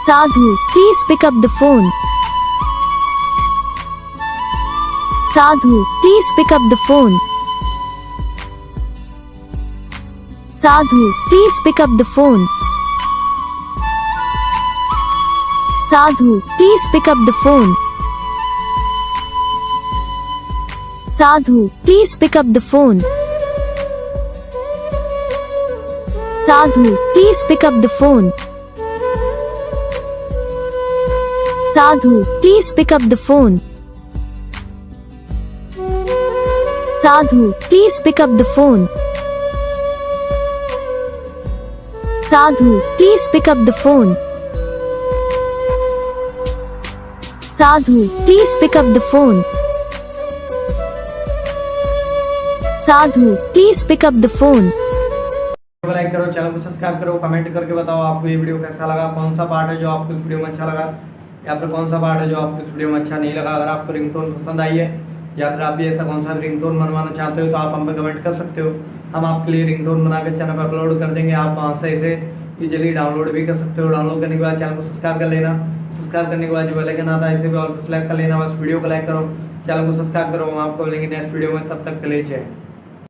Sadhu, please pick up the phone. Sadhu, please pick up the phone. Sadhu, please pick up the phone. Sadhu, please pick up the phone. Sadhu, please pick up the phone. Sadhu, please pick up the phone. Sadhu, please pick up the phone. Sadhu, please pick up the phone. Sadhu, please pick up the phone. Sadhu, please pick up the phone. Sadhu, please pick up the phone. Like करो, channel को subscribe करो, comment करके बताओ आपको ये video कैसा लगा, कौन सा पार्ट है जो आपको इस वीडियो में अच्छा लगा या फिर कौन सा पार्ट है जो आपको इस वीडियो में अच्छा नहीं लगा। अगर आपको रिंगटोन पसंद आई है या फिर आप भी ऐसा कौन सा रिंगटोन बनवाना चाहते हो तो आप हम पे कमेंट कर सकते हो। हम आपके लिए रिंगटोन बना के चैनल पर अपलोड कर देंगे। आप वहाँ से इसे इजीली डाउनलोड भी कर सकते हो। डाउनलोड करने के बाद चैनल को सब्सक्राइब कर लेना। सब्सक्राइब करने के बाद जो बेल आइकन आता है इसे भी ऑल पर सेलेक्ट कर लेना। बस वीडियो को लाइक करो, चैनल को सब्सक्राइब करो। हम आपको मिलेंगे नेक्स्ट वीडियो में, तब तक के लिए जय।